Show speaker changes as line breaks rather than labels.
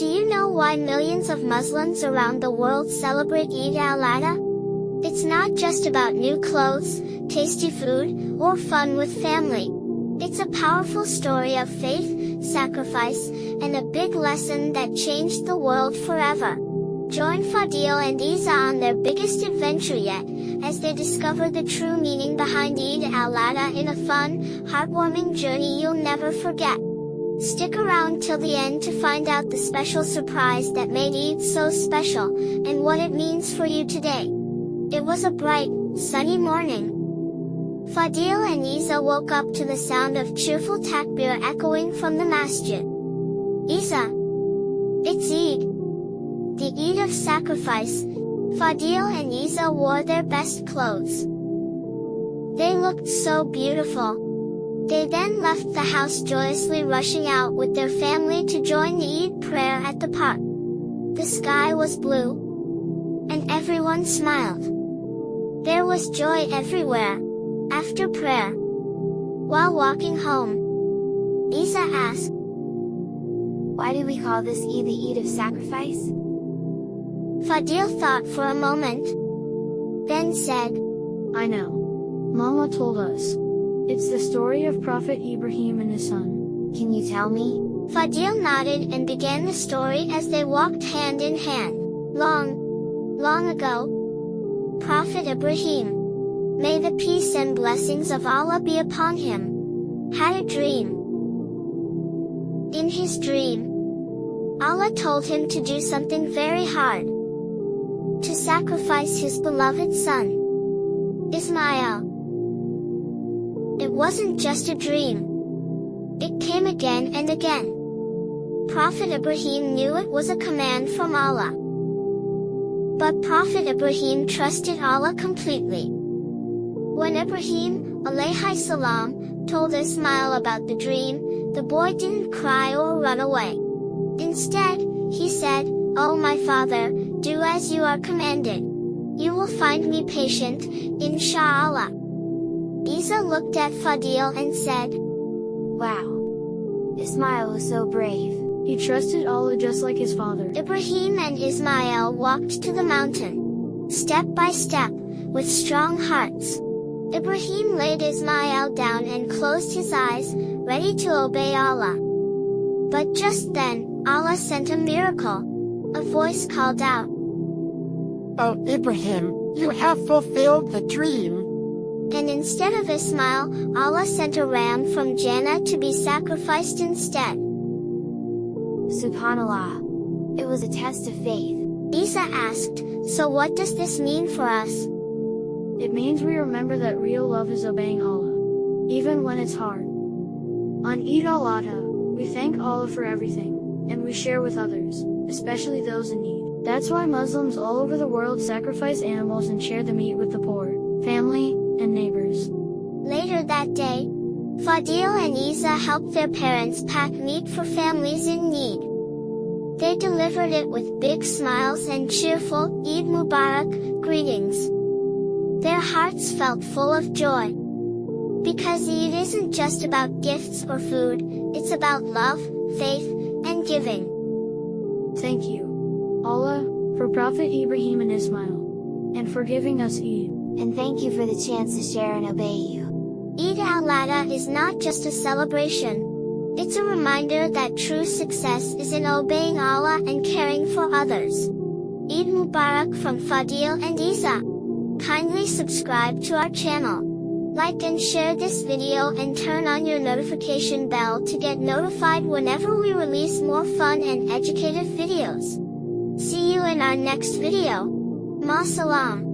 Do you know why millions of Muslims around the world celebrate Eid Al Adha? It's not just about new clothes, tasty food, or fun with family. It's a powerful story of faith, sacrifice, and a big lesson that changed the world forever. Join Fadil and Eeza on their biggest adventure yet, as they discover the true meaning behind Eid Al Adha in a fun, heartwarming journey you'll never forget. Stick around till the end to find out the special surprise that made Eid so special, and what it means for you today. It was a bright, sunny morning. Fadil and Eeza woke up to the sound of cheerful takbir echoing from the masjid. Eeza! It's Eid! The Eid of sacrifice. Fadil and Eeza wore their best clothes. They looked so beautiful. They then left the house joyously, rushing out with their family to join the Eid prayer at the park. The sky was blue, and everyone smiled. There was joy everywhere. After prayer, while walking home, Eeza asked,
"Why do we call this Eid the Eid of sacrifice?"
Fadil thought for a moment, then said,
"I know. Mama told us. It's the story of Prophet Ibrahim and his son."
"Can you tell me?"
Fadil nodded and began the story as they walked hand in hand. Long ago, Prophet Ibrahim, may the peace and blessings of Allah be upon him, had a dream. In his dream, Allah told him to do something very hard. To sacrifice his beloved son, Ismail. It wasn't just a dream. It came again and again. Prophet Ibrahim knew it was a command from Allah. But Prophet Ibrahim trusted Allah completely. When Ibrahim, alayhi salam, told Ismail about the dream, the boy didn't cry or run away. Instead, he said, "Oh my father, do as you are commanded. You will find me patient, inshallah." Eeza looked at Fadil and said,
"Wow! Ismail was so brave.
He trusted Allah just like his father."
Ibrahim and Ismail walked to the mountain, step by step, with strong hearts. Ibrahim laid Ismail down and closed his eyes, ready to obey Allah. But just then, Allah sent a miracle. A voice called out,
"Oh Ibrahim, you have fulfilled the dream."
And instead of Ismail, Allah sent a ram from Jannah to be sacrificed instead.
Subhanallah! It was a test of faith.
Eeza asked, "So what does this mean for us?"
It means we remember that real love is obeying Allah, even when it's hard. On Eid Al Adha, we thank Allah for everything, and we share with others, especially those in need. That's why Muslims all over the world sacrifice animals and share the meat with the poor, family, and neighbors.
Later that day, Fadil and Eeza helped their parents pack meat for families in need. They delivered it with big smiles and cheerful Eid Mubarak greetings. Their hearts felt full of joy. Because Eid isn't just about gifts or food, it's about love, faith, and giving.
Thank you, Allah, for Prophet Ibrahim and Ismail, and for giving us Eid.
And thank you for the chance to share and obey you.
Eid Al Adha is not just a celebration. It's a reminder that true success is in obeying Allah and caring for others. Eid Mubarak from Fadil and Eeza. Kindly subscribe to our channel. Like and share this video and turn on your notification bell to get notified whenever we release more fun and educative videos. See you in our next video. Ma salam.